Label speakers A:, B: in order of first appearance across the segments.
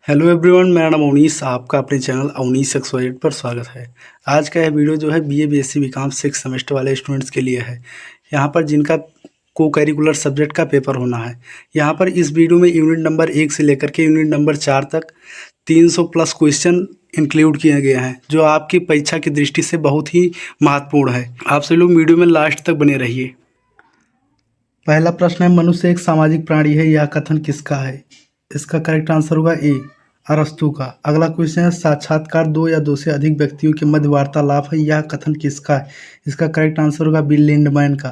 A: Hello everyone, मेरा नाम अवनीश, आपका अपने चैनल अवनीश एक्सवाइजेड पर स्वागत है। आज का यह वीडियो जो है बीए बीएससी बीकॉम 6 सेमेस्टर वाले स्टूडेंट्स के लिए है। यहाँ पर जिनका को करिकुलर सब्जेक्ट का पेपर होना है। यहाँ पर इस वीडियो में यूनिट नंबर 1 से लेकर के यूनिट नंबर 4 तक 300 प्लस क्वेश्चन इंक्लूड किए गए हैं, जो आपकी परीक्षा की दृष्टि से बहुत ही महत्वपूर्ण है। आप सभी लोग वीडियो में लास्ट तक बने रहिए। पहला प्रश्न है, मनुष्य एक सामाजिक प्राणी है, यह कथन किसका है? इसका करेक्ट आंसर होगा ए, अरस्तू का। अगला क्वेश्चन है, साक्षात्कार दो या दो से अधिक व्यक्तियों के मध्य वार्तालाप है, यह कथन किसका है? इसका करेक्ट आंसर होगा बी, लिंडमैन का।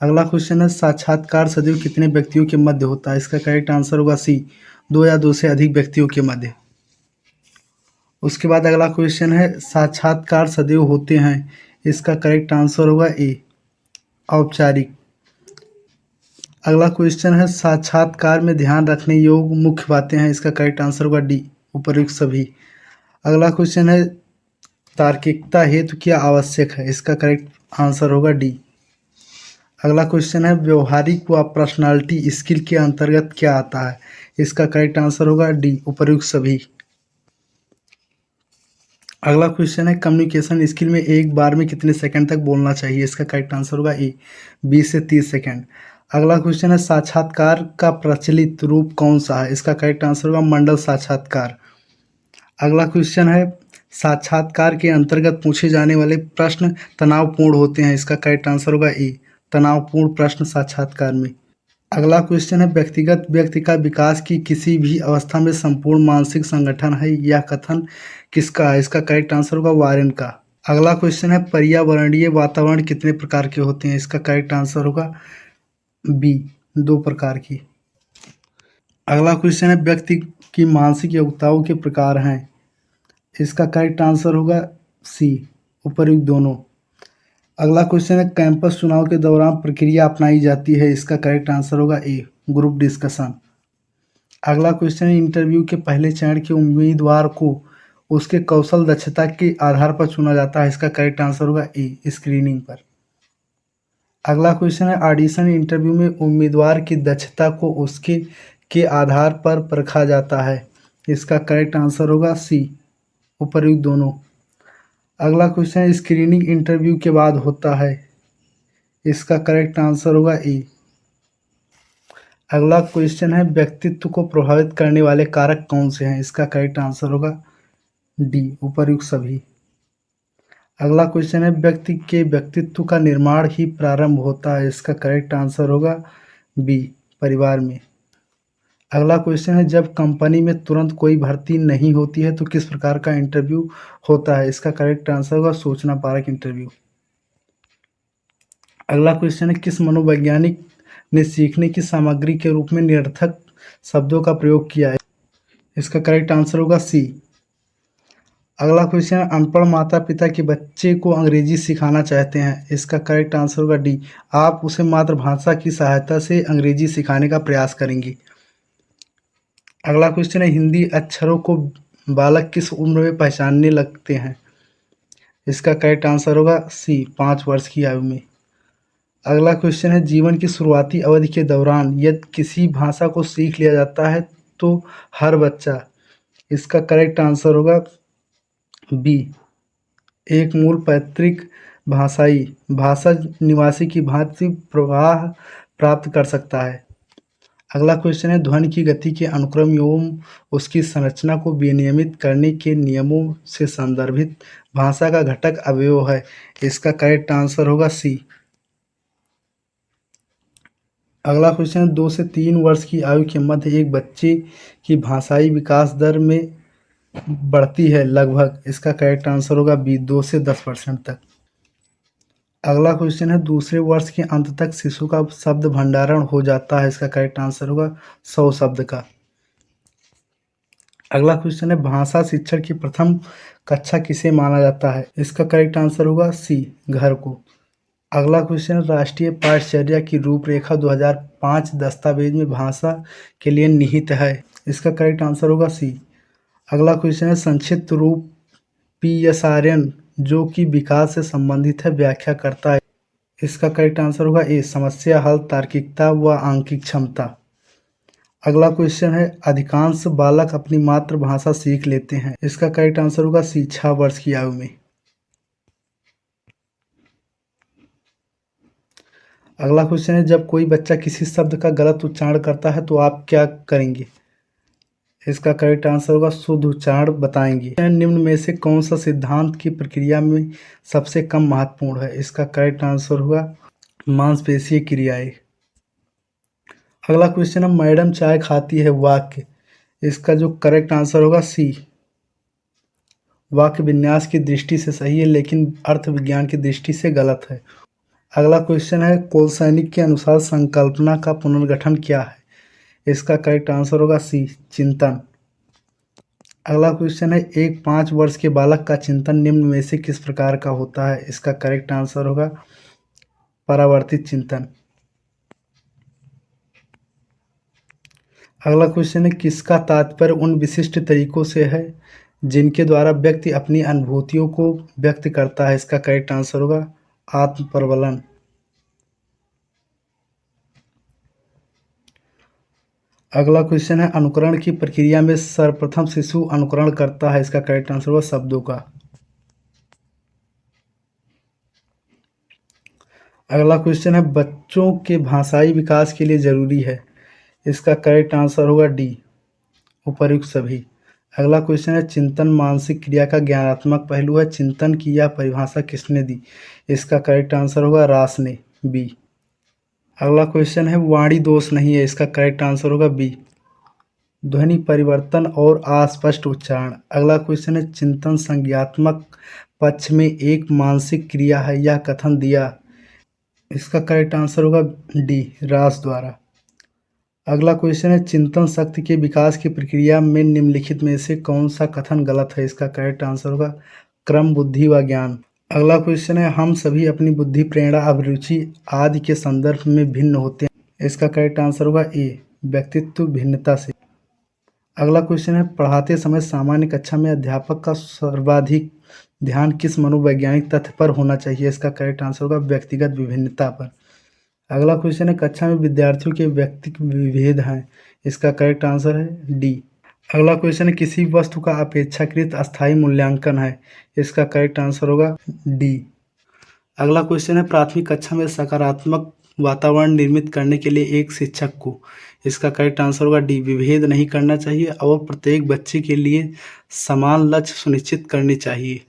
A: अगला क्वेश्चन है, साक्षात्कार सदैव कितने व्यक्तियों के मध्य होता है? इसका करेक्ट आंसर होगा सी, दो या दो से अधिक व्यक्तियों के मध्य। उसके बाद अगला क्वेश्चन है, साक्षात्कार सदैव होते हैं, इसका करेक्ट आंसर होगा ए, औपचारिक। अगला क्वेश्चन है, साक्षात्कार में ध्यान रखने योग्य मुख्य बातें हैं, इसका करेक्ट आंसर होगा डी, उपर्युक्त सभी। अगला क्वेश्चन है, तार्किकता हेतु क्या आवश्यक है? इसका करेक्ट आंसर होगा डी। अगला क्वेश्चन है, व्यवहारिक व पर्सनालिटी स्किल के अंतर्गत क्या आता है? इसका करेक्ट आंसर होगा डी, उपर्युक्त सभी। अगला क्वेश्चन है, कम्युनिकेशन स्किल में एक बार में कितने सेकंड तक बोलना चाहिए? इसका करेक्ट आंसर होगा ए, 20 से 30 सेकंड। अगला क्वेश्चन है, साक्षात्कार का प्रचलित रूप कौन सा है? इसका करेक्ट आंसर होगा मंडल साक्षात्कार। अगला क्वेश्चन है, साक्षात्कार के अंतर्गत पूछे जाने वाले प्रश्न तनावपूर्ण होते हैं, इसका करेक्ट आंसर होगा ए, तनावपूर्ण प्रश्न साक्षात्कार में। अगला क्वेश्चन है, व्यक्तिगत व्यक्ति का विकास की किसी भी अवस्था में संपूर्ण मानसिक संगठन है, यह कथन किसका है? इसका करेक्ट आंसर होगा वारेन का। अगला क्वेश्चन है, पर्यावरणीय वातावरण कितने प्रकार के होते हैं? इसका करेक्ट आंसर होगा बी, 2 प्रकार की। अगला क्वेश्चन है, व्यक्ति की मानसिक योग्यताओं के प्रकार हैं, इसका करेक्ट आंसर होगा सी, उपर्युक्त दोनों। अगला क्वेश्चन है, कैंपस चुनाव के दौरान प्रक्रिया अपनाई जाती है, इसका करेक्ट आंसर होगा ए, ग्रुप डिस्कशन। अगला क्वेश्चन है, इंटरव्यू के पहले चरण के उम्मीदवार को उसके कौशल दक्षता के आधार पर चुना जाता है, इसका करेक्ट आंसर होगा ए, स्क्रीनिंग पर। अगला क्वेश्चन है, ऑडिशन इंटरव्यू में उम्मीदवार की दक्षता को उसके के आधार पर परखा जाता है, इसका करेक्ट आंसर होगा सी, उपर्युक्त दोनों। अगला क्वेश्चन है, स्क्रीनिंग इंटरव्यू के बाद होता है, इसका करेक्ट आंसर होगा ए। अगला क्वेश्चन है, व्यक्तित्व को प्रभावित करने वाले कारक कौन से हैं? इसका करेक्ट आंसर होगा डी, उपर्युक्त सभी। अगला क्वेश्चन है, व्यक्ति के व्यक्तित्व का निर्माण ही प्रारंभ होता है, इसका करेक्ट आंसर होगा बी, परिवार में। अगला क्वेश्चन है, जब कंपनी में तुरंत कोई भर्ती नहीं होती है तो किस प्रकार का इंटरव्यू होता है? इसका करेक्ट आंसर होगा सूचना परक इंटरव्यू। अगला क्वेश्चन है, किस मनोवैज्ञानिक ने सीखने की सामग्री के रूप में निरर्थक शब्दों का प्रयोग किया है? इसका करेक्ट आंसर होगा सी। अगला क्वेश्चन है, अनपढ़ माता पिता के बच्चे को अंग्रेजी सिखाना चाहते हैं, इसका करेक्ट आंसर होगा डी, आप उसे मातृभाषा की सहायता से अंग्रेजी सिखाने का प्रयास करेंगे। अगला क्वेश्चन है, हिंदी अक्षरों को बालक किस उम्र में पहचानने लगते हैं? इसका करेक्ट आंसर होगा सी, 5 वर्ष की आयु में। अगला क्वेश्चन है, जीवन की शुरुआती अवधि के दौरान यदि किसी भाषा को सीख लिया जाता है तो हर बच्चा, इसका करेक्ट आंसर होगा बी, एक मूल पैतृक भाषाई भाषा निवासी की भांति प्रवाह प्राप्त कर सकता है। अगला क्वेश्चन है, ध्वनि की गति के अनुक्रम एवं उसकी संरचना को विनियमित करने के नियमों से संदर्भित भाषा का घटक अवयव है, इसका करेक्ट आंसर होगा सी। अगला क्वेश्चन है, 2 से 3 वर्ष की आयु के मध्य एक बच्चे की भाषाई विकास दर में बढ़ती है लगभग, इसका करेक्ट आंसर होगा बी, 2 से 10% तक। अगला क्वेश्चन है, दूसरे वर्ष के अंत तक शिशु का शब्द भंडारण हो जाता है, इसका करेक्ट आंसर होगा 100 शब्द का। अगला क्वेश्चन है, भाषा शिक्षण की प्रथम कक्षा किसे माना जाता है? इसका करेक्ट आंसर होगा सी, घर को। अगला क्वेश्चन है, राष्ट्रीय पाठचर्या की रूपरेखा 2005 दस्तावेज में भाषा के लिए निहित है, इसका करेक्ट आंसर होगा सी। अगला क्वेश्चन है, संक्षिप्त रूप PSRN जो कि विकास से संबंधित है व्याख्या करता है, इसका करेक्ट आंसर होगा ए, समस्या हल, तार्किकता व आंकिक क्षमता। अगला क्वेश्चन है, अधिकांश बालक अपनी मातृभाषा सीख लेते हैं। इसका करेक्ट आंसर होगा सी, 6 वर्ष की आयु में। अगला क्वेश्चन है, जब कोई बच्चा किसी शब्द का गलत उच्चारण करता है तो आप क्या करेंगे। इसका करेक्ट आंसर होगा शुद्ध उच्चारण बताएंगे। निम्न में से कौन सा सिद्धांत की प्रक्रिया में सबसे कम महत्वपूर्ण है। इसका करेक्ट आंसर होगा मांसपेशीय क्रियाएं। अगला क्वेश्चन है, मैडम चाय खाती है वाक्य। इसका जो करेक्ट आंसर होगा सी, वाक्य विन्यास की दृष्टि से सही है लेकिन अर्थ विज्ञान की दृष्टि से गलत है। अगला क्वेश्चन है, कोलसैनिक के अनुसार संकल्पना का पुनर्गठन क्या है। इसका करेक्ट आंसर होगा सी, चिंतन। अगला क्वेश्चन है, एक 5 वर्ष के बालक का चिंतन निम्न में से किस प्रकार का होता है। इसका करेक्ट आंसर होगा परावर्तित चिंतन। अगला क्वेश्चन है, किसका तात्पर्य उन विशिष्ट तरीकों से है जिनके द्वारा व्यक्ति अपनी अनुभूतियों को व्यक्त करता है। इसका करेक्ट आंसर होगा आत्म प्रबलन। अगला क्वेश्चन है, अनुकरण की प्रक्रिया में सर्वप्रथम शिशु अनुकरण करता है। इसका करेक्ट आंसर होगा शब्दों का। अगला क्वेश्चन है, बच्चों के भाषाई विकास के लिए जरूरी है। इसका करेक्ट आंसर होगा डी, उपर्युक्त सभी। अगला क्वेश्चन है, चिंतन मानसिक क्रिया का ज्ञानात्मक पहलू है। चिंतन की यह परिभाषा किसने दी। इसका करेक्ट आंसर होगा रास ने, बी। अगला क्वेश्चन है, वाणी दोष नहीं है। इसका करेक्ट आंसर होगा बी, ध्वनि परिवर्तन और अस्पष्ट उच्चारण। अगला क्वेश्चन है, चिंतन संज्ञात्मक पक्ष में एक मानसिक क्रिया है, यह कथन दिया। इसका करेक्ट आंसर होगा डी, रास द्वारा। अगला क्वेश्चन है, चिंतन शक्ति के विकास की प्रक्रिया में निम्नलिखित में से कौन सा कथन गलत है। इसका करेक्ट आंसर होगा क्रम, बुद्धि व ज्ञान। अगला क्वेश्चन है, हम सभी अपनी बुद्धि, प्रेरणा, अभिरुचि आदि के संदर्भ में भिन्न होते हैं। इसका करेक्ट आंसर होगा ए, व्यक्तित्व भिन्नता से। अगला क्वेश्चन है, पढ़ाते समय सामान्य कक्षा में अध्यापक का सर्वाधिक ध्यान किस मनोवैज्ञानिक तथ्य पर होना चाहिए। इसका करेक्ट आंसर होगा व्यक्तिगत विभिन्नता पर। अगला क्वेश्चन है, कक्षा में विद्यार्थियों के व्यक्तित्व विभेद हैं। इसका करेक्ट आंसर है डी। अगला क्वेश्चन है, किसी वस्तु का अपेक्षाकृत अस्थायी मूल्यांकन है। इसका करेक्ट आंसर होगा डी। अगला क्वेश्चन है, प्राथमिक कक्षा में सकारात्मक वातावरण निर्मित करने के लिए एक शिक्षक को। इसका करेक्ट आंसर होगा डी, विभेद नहीं करना चाहिए और प्रत्येक बच्चे के लिए समान लक्ष्य सुनिश्चित करने चाहिए।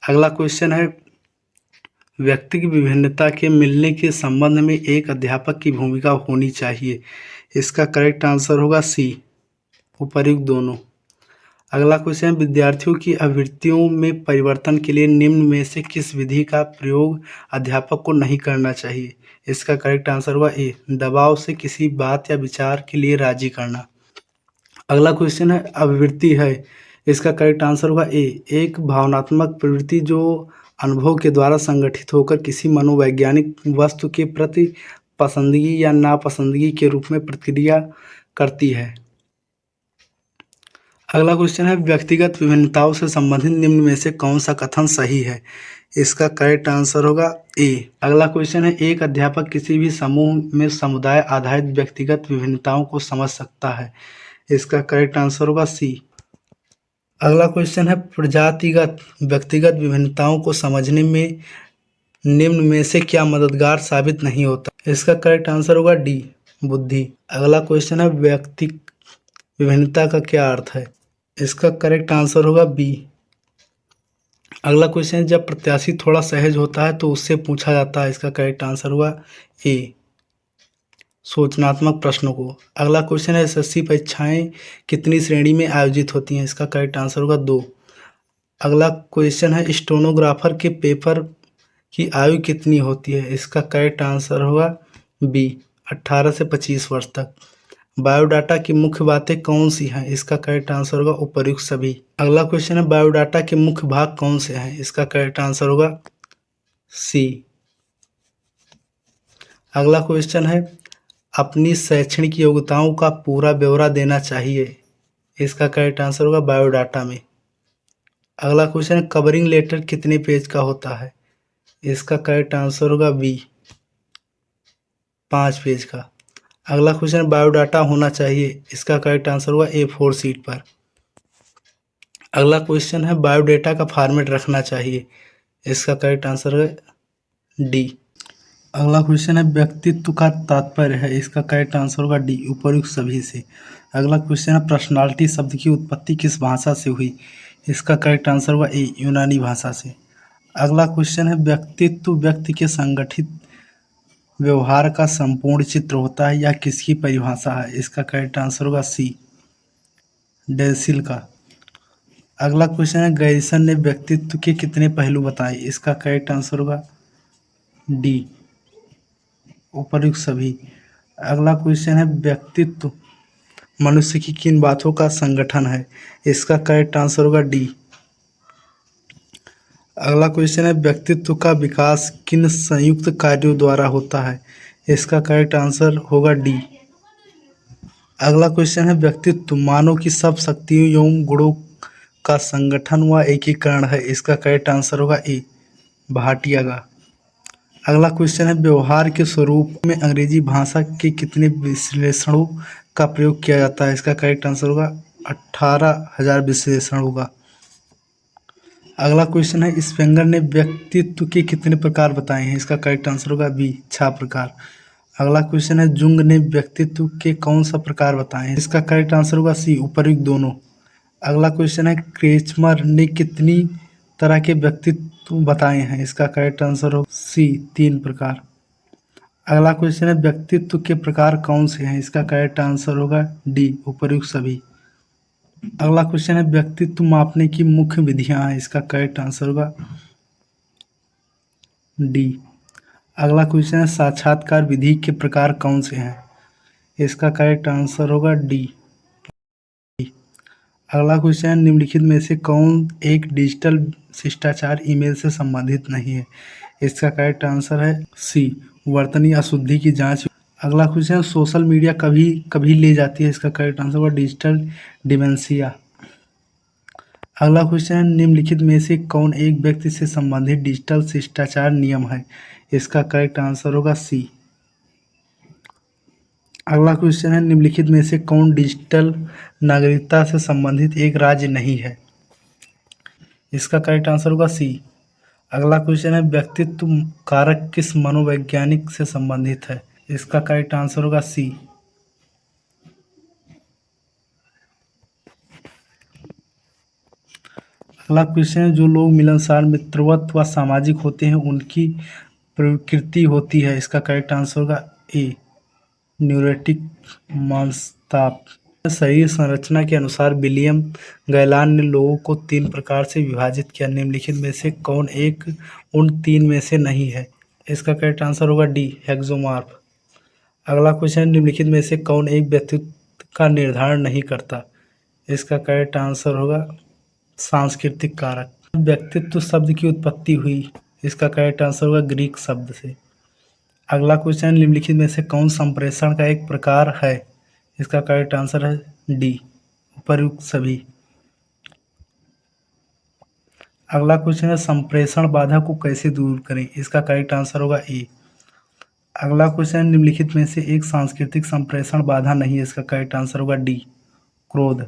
A: अगला क्वेश्चन है, व्यक्ति की विभिन्नता के मिलने के संबंध में एक अध्यापक की भूमिका होनी चाहिए। इसका करेक्ट आंसर होगा सी, उपर्युक्त दोनों। अगला क्वेश्चन, विद्यार्थियों की आवृत्तियों में परिवर्तन के लिए निम्न में से किस विधि का प्रयोग अध्यापक को नहीं करना चाहिए। इसका करेक्ट आंसर होगा ए, दबाव से किसी बात या विचार के लिए राजी करना। अगला क्वेश्चन है, अभिवृत्ति है। इसका करेक्ट आंसर होगा ए, एक भावनात्मक प्रवृत्ति जो अनुभव के द्वारा संगठित होकर किसी मनोवैज्ञानिक वस्तु के प्रति पसंदगी या नापसंदगी के रूप में प्रतिक्रिया करती है। अगला क्वेश्चन है, व्यक्तिगत विभिन्नताओं से संबंधित निम्न में से कौन सा कथन सही है। इसका करेक्ट आंसर होगा ए। अगला क्वेश्चन है, एक अध्यापक किसी भी समूह में समुदाय आधारित व्यक्तिगत विभिन्नताओं को समझ सकता है। इसका करेक्ट आंसर होगा सी। अगला क्वेश्चन है, प्रजातिगत व्यक्तिगत विभिन्नताओं को समझने में निम्न में से क्या मददगार साबित नहीं होता। इसका करेक्ट आंसर होगा डी, बुद्धि। अगला क्वेश्चन है, व्यक्ति विभिन्नता का क्या अर्थ है। इसका करेक्ट आंसर होगा बी। अगला क्वेश्चन है, जब प्रत्याशी थोड़ा सहज होता है तो उससे पूछा जाता है। इसका करेक्ट आंसर होगा ए, सूचनात्मक प्रश्नों को। अगला क्वेश्चन है, एसएससी परीक्षाएं कितनी श्रेणी में आयोजित होती हैं। इसका करेक्ट आंसर होगा 2। अगला क्वेश्चन है, स्टेनोग्राफर के पेपर की आयु कितनी होती है। इसका करेक्ट आंसर होगा बी, 18 से 25 वर्ष तक। बायोडाटा की मुख्य बातें कौन सी हैं। इसका करेक्ट आंसर होगा उपर्युक्त सभी। अगला क्वेश्चन है, बायोडाटा के मुख्य भाग कौन से हैं। इसका करेक्ट आंसर होगा सी। अगला क्वेश्चन है, अपनी शैक्षणिक योग्यताओं का पूरा ब्यौरा देना चाहिए। इसका करेक्ट आंसर होगा बायोडाटा में। अगला क्वेश्चन है, कवरिंग लेटर कितने पेज का होता है। इसका करेक्ट आंसर होगा बी, 5 पेज का। अगला क्वेश्चन है बायोडाटा होना चाहिए, इसका करेक्ट आंसर होगा A4 शीट पर। अगला क्वेश्चन है बायोडेटा का फॉर्मेट रखना चाहिए, इसका करेक्ट आंसर है डी। अगला क्वेश्चन है व्यक्तित्व का तात्पर्य है, इसका करेक्ट आंसर होगा डी, उपयुक्त सभी से। अगला क्वेश्चन है पर्सनालिटी शब्द की उत्पत्ति किस भाषा से हुई, इसका करेक्ट आंसर होगा ए, यूनानी भाषा से। अगला क्वेश्चन है व्यक्तित्व व्यक्ति के संगठित व्यवहार का संपूर्ण चित्र होता है, यह किसकी परिभाषा है, इसका करेक्ट आंसर होगा सी, डेसिल का। अगला क्वेश्चन है गैरिसन ने व्यक्तित्व के कितने पहलू बताए, इसका करेक्ट आंसर होगा डी, उपर्युक्त सभी। अगला क्वेश्चन है व्यक्तित्व मनुष्य की किन बातों का संगठन है, इसका करेक्ट आंसर होगा डी। अगला क्वेश्चन है व्यक्तित्व का विकास किन संयुक्त कार्यों द्वारा होता है, इसका करेक्ट आंसर होगा डी। अगला क्वेश्चन है व्यक्तित्व मानव की सब शक्तियों एवं गुणों का संगठन व एकीकरण है, इसका करेक्ट आंसर होगा ए, भाटिया का। अगला क्वेश्चन है व्यवहार के स्वरूप में अंग्रेजी भाषा के कितने विश्लेषणों का प्रयोग किया जाता है, इसका करेक्ट आंसर होगा 18,000 विश्लेषण होगा। अगला क्वेश्चन है स्पेंगर ने व्यक्तित्व के कितने प्रकार बताए हैं, इसका करेक्ट आंसर होगा बी, 6 प्रकार। अगला क्वेश्चन है जुंग ने व्यक्तित्व के कौन सा प्रकार बताए हैं, इसका करेक्ट आंसर होगा सी, उपर्युक्त दोनों। अगला क्वेश्चन है क्रेचमर ने कितनी तरह के व्यक्तित्व बताए हैं, इसका करेक्ट आंसर होगा सी, 3 प्रकार। अगला क्वेश्चन है व्यक्तित्व के प्रकार कौन से हैं, इसका करेक्ट आंसर होगा डी, उपर्युक्त सभी। अगला क्वेश्चन है व्यक्तित्व मापने की मुख्य विधियां हैं, इसका करेक्ट आंसर होगा डी। अगला क्वेश्चन है साक्षात्कार विधि के प्रकार कौन से हैं, इसका करेक्ट आंसर होगा डी। अगला क्वेश्चन है निम्नलिखित में से कौन एक डिजिटल शिष्टाचार ईमेल से संबंधित नहीं है, इसका करेक्ट आंसर है सी, वर्तनी अशुद्धि की जांच। अगला क्वेश्चन है सोशल मीडिया कभी कभी ले जाती है, इसका करेक्ट आंसर होगा डिजिटल डिमेंशिया। अगला क्वेश्चन है निम्नलिखित में से कौन एक व्यक्ति से संबंधित डिजिटल शिष्टाचार नियम है, इसका करेक्ट आंसर होगा सी। अगला क्वेश्चन है निम्नलिखित में से कौन डिजिटल नागरिकता से संबंधित एक राज्य नहीं है, इसका करेक्ट आंसर होगा सी। अगला क्वेश्चन है व्यक्तित्व कारक किस मनोवैज्ञानिक से संबंधित है, इसका करेक्ट आंसर होगा सी। अगला क्वेश्चन है जो लोग मिलनसार मित्रवत व सामाजिक होते हैं उनकी प्रकृति होती है, इसका करेक्ट आंसर होगा ए, न्यूरोटिक मनस्ताप। शरीर संरचना के अनुसार विलियम गैलान ने लोगों को 3 प्रकार से विभाजित किया, निम्नलिखित में से कौन एक उन 3 में से नहीं है, इसका करेक्ट आंसर होगा डी, हेक्सोमॉर्फ। अगला क्वेश्चन निम्नलिखित में से कौन एक व्यक्तित्व का निर्धारण नहीं करता, इसका करेक्ट आंसर होगा सांस्कृतिक कारक। व्यक्तित्व शब्द की उत्पत्ति हुई, इसका करेक्ट आंसर होगा ग्रीक शब्द से। अगला क्वेश्चन निम्नलिखित में से कौन संप्रेषण का एक प्रकार है, इसका करेक्ट आंसर है डी, उपर्युक्त सभी। अगला क्वेश्चन है संप्रेषण बाधा को कैसे दूर करें, इसका करेक्ट आंसर होगा ए। अगला क्वेश्चन निम्नलिखित में से एक सांस्कृतिक संप्रेषण बाधा नहीं है, इसका करेक्ट आंसर होगा डी, क्रोध।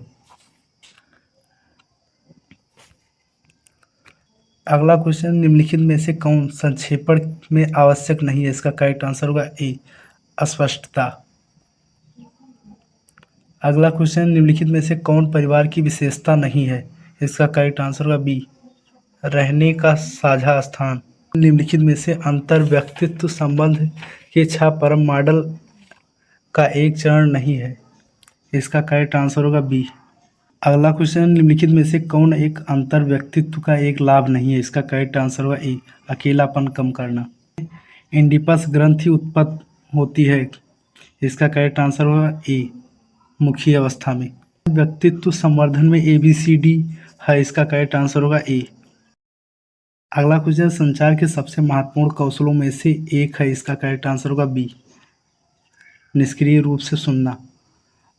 A: अगला क्वेश्चन निम्नलिखित में से कौन संक्षेपण में आवश्यक नहीं है, इसका करेक्ट आंसर होगा ए, अस्पष्टता। अगला क्वेश्चन निम्नलिखित में से कौन परिवार की विशेषता नहीं है, इसका करेक्ट आंसर होगा बी, रहने का साझा स्थान। निम्नलिखित में से अंतर व्यक्तित्व संबंध के 6 परम मॉडल का एक चरण नहीं है, इसका करेक्ट आंसर होगा बी। अगला क्वेश्चन निम्नलिखित में से कौन एक अंतर व्यक्तित्व का एक लाभ नहीं है, इसका करेक्ट आंसर होगा ए, अकेलापन कम करना। इंडिपस ग्रंथि उत्पन्न होती है, इसका करेक्ट आंसर होगा ए, मुखी अवस्था में। व्यक्तित्व संवर्धन में ABCD है, इसका करेक्ट आंसर होगा ए। अगला क्वेश्चन संचार के सबसे महत्वपूर्ण कौशलों में से एक है, इसका करेक्ट आंसर होगा बी, निष्क्रिय रूप से सुनना।